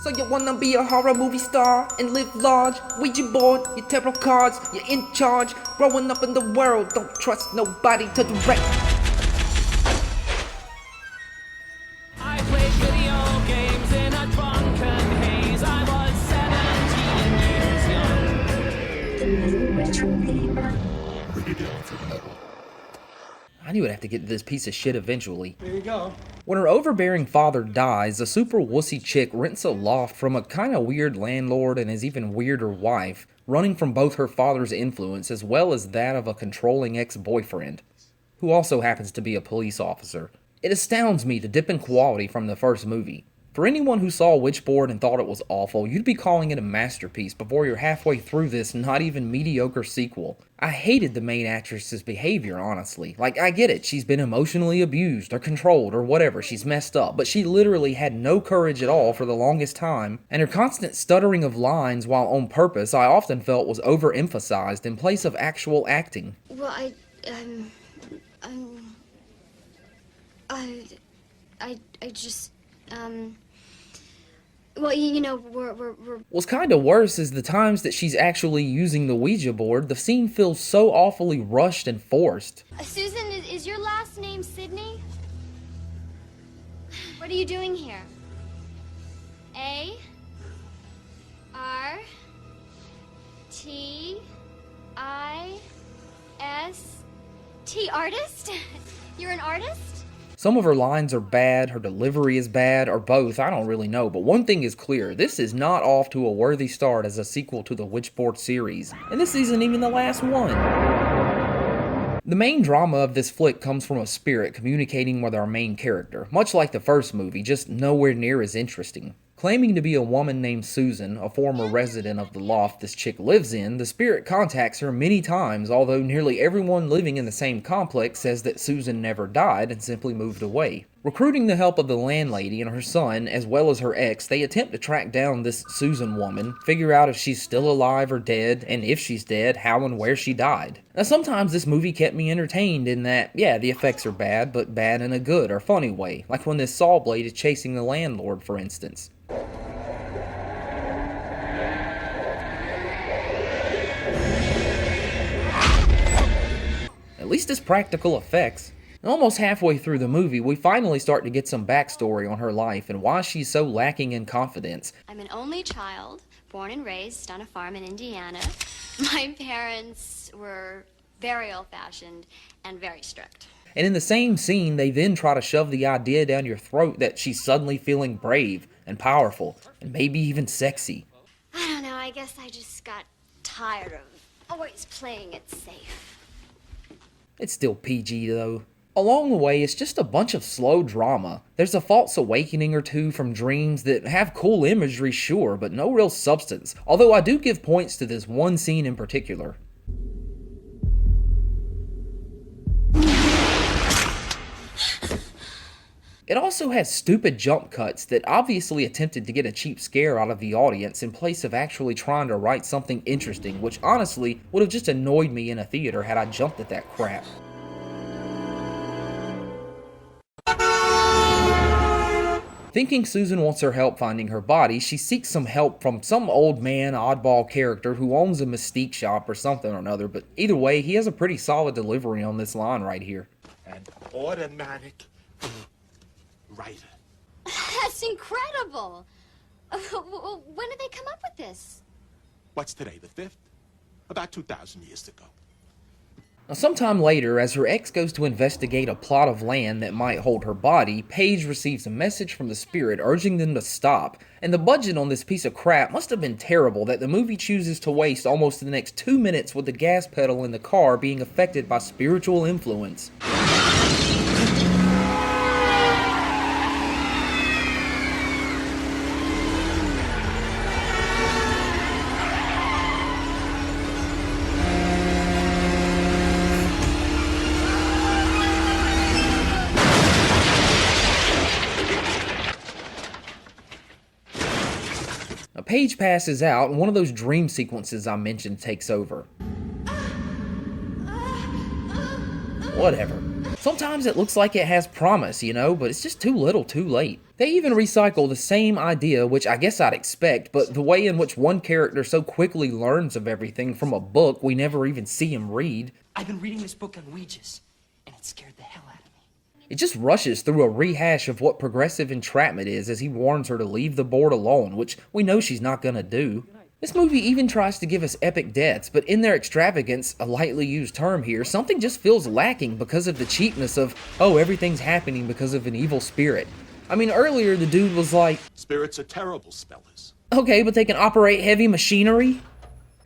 So you wanna be a horror movie star and live large? Ouija board, your tarot cards, you're in charge. Growing up in the world, don't trust nobody to direct. I played video games in a drunken haze. I was 17 years young. I knew I'd have to get to this piece of shit eventually. There you go. When her overbearing father dies, a super wussy chick rents a loft from a kinda weird landlord and his even weirder wife, running from both her father's influence as well as that of a controlling ex-boyfriend, who also happens to be a police officer. It astounds me the dip in quality from the first movie. For anyone who saw Witchboard and thought it was awful, you'd be calling it a masterpiece before you're halfway through this not even mediocre sequel. I hated the main actress's behavior, honestly. Like, I get it, she's been emotionally abused or controlled or whatever, she's messed up, but she literally had no courage at all for the longest time, and her constant stuttering of lines while on purpose I often felt was overemphasized in place of actual acting. Well, I just, well, you know, we're... What's kinda worse is the times that she's actually using the Ouija board, the scene feels so awfully rushed and forced. Susan, is your last name Sydney? What are you doing here? A R T I S T artist? You're an artist? Some of her lines are bad, her delivery is bad, or both, I don't really know, but one thing is clear, this is not off to a worthy start as a sequel to the Witchboard series, and this isn't even the last one. The main drama of this flick comes from a spirit communicating with our main character, much like the first movie, just nowhere near as interesting. Claiming to be a woman named Susan, a former resident of the loft this chick lives in, the spirit contacts her many times, although nearly everyone living in the same complex says that Susan never died and simply moved away. Recruiting the help of the landlady and her son, as well as her ex, they attempt to track down this Susan woman, figure out if she's still alive or dead, and if she's dead, how and where she died. Now sometimes this movie kept me entertained in that, yeah, the effects are bad, but bad in a good or funny way, like when this saw blade is chasing the landlord, for instance. At least it's practical effects. And almost halfway through the movie, we finally start to get some backstory on her life and why she's so lacking in confidence. I'm an only child, born and raised on a farm in Indiana. My parents were very old-fashioned and very strict. And in the same scene, they then try to shove the idea down your throat that she's suddenly feeling brave and powerful and maybe even sexy. I don't know, I guess I just got tired of always playing it safe. It's still PG though. Along the way, it's just a bunch of slow drama. There's a false awakening or two from dreams that have cool imagery, sure, but no real substance. Although I do give points to this one scene in particular. It also has stupid jump cuts that obviously attempted to get a cheap scare out of the audience in place of actually trying to write something interesting, which honestly would have just annoyed me in a theater had I jumped at that crap. Thinking Susan wants her help finding her body, she seeks some help from some old man, oddball character who owns a mystique shop or something or another, but either way, he has a pretty solid delivery on this line right here. An automatic writer. That's incredible! When did they come up with this? What's today, the 5th? About 2,000 years ago. Now, sometime later, as her ex goes to investigate a plot of land that might hold her body, Paige receives a message from the spirit urging them to stop, and the budget on this piece of crap must have been terrible that the movie chooses to waste almost the next 2 minutes with the gas pedal in the car being affected by spiritual influence. Paige passes out, and one of those dream sequences I mentioned takes over. Whatever. Sometimes it looks like it has promise, you know, but it's just too little too late. They even recycle the same idea, which I guess I'd expect, but the way in which one character so quickly learns of everything from a book we never even see him read. I've been reading this book on Ouijas, and it scared the hell out of me. It just rushes through a rehash of what progressive entrapment is as he warns her to leave the board alone, which we know she's not gonna do. This movie even tries to give us epic deaths, but in their extravagance, a lightly used term here, something just feels lacking because of the cheapness of, oh, everything's happening because of an evil spirit. I mean, earlier the dude was like, Spirits are terrible spellers. okay, but they can operate heavy machinery?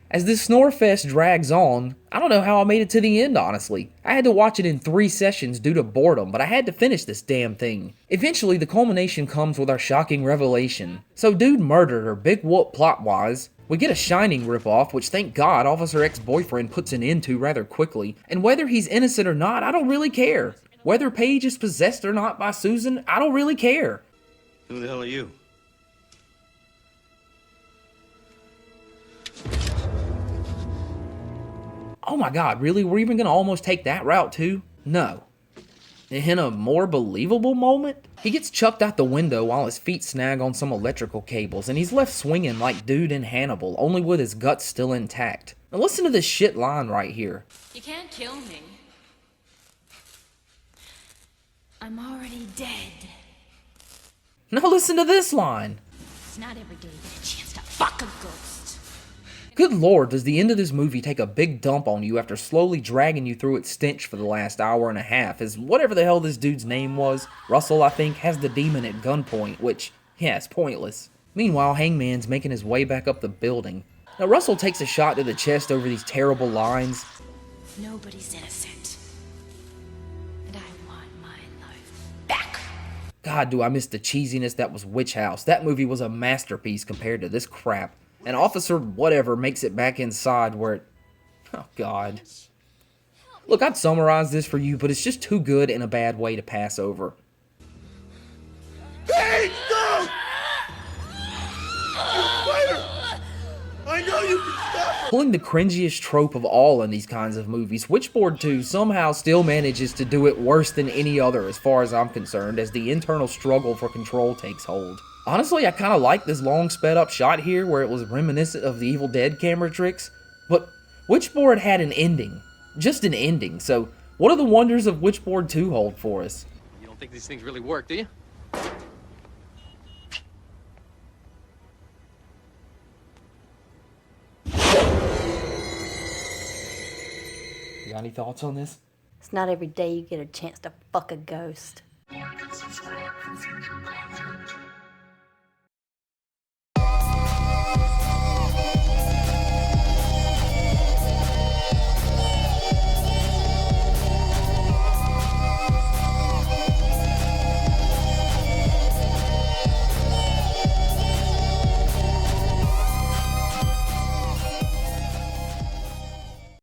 As this snorefest drags on, I don't know how I made it to the end, honestly. I had to watch it in 3 sessions due to boredom, but I had to finish this damn thing. Eventually, the culmination comes with our shocking revelation. So dude murdered her, big whoop plot-wise. We get a Shining ripoff, which thank God Officer Ex-Boyfriend puts an end to rather quickly. And whether he's innocent or not, I don't really care. Whether Paige is possessed or not by Susan, I don't really care. Who the hell are you? Oh my god, really? We're even gonna almost take that route too? No. In a more believable moment, he gets chucked out the window while his feet snag on some electrical cables, and he's left swinging like dude in Hannibal, only with his guts still intact. Now listen to this shit line right here. You can't kill me. I'm already dead. Now listen to this line. It's not every day you get a chance to fuck a ghost. Good lord, does the end of this movie take a big dump on you after slowly dragging you through its stench for the last hour and a half, as whatever the hell this dude's name was, Russell I think, has the demon at gunpoint, which, yeah, it's pointless. Meanwhile, Hangman's making his way back up the building. Now Russell takes a shot to the chest over these terrible lines. Nobody's innocent. And I want my life back. God, do I miss the cheesiness that was Witch House. That movie was a masterpiece compared to this crap. And Officer whatever makes it back inside where it... Oh, God. Look, I'd summarize this for you, but it's just too good in a bad way to pass over. Hey, no! You fighter! I know you can stop her! Pulling the cringiest trope of all in these kinds of movies, Witchboard 2 somehow still manages to do it worse than any other as far as I'm concerned, as the internal struggle for control takes hold. Honestly, I kind of like this long sped up shot here where it was reminiscent of the Evil Dead camera tricks, but Witchboard had an ending. Just an ending, so what do the wonders of Witchboard 2 hold for us? You don't think these things really work, do you? You got any thoughts on this? It's not every day you get a chance to fuck a ghost. Like and subscribe for future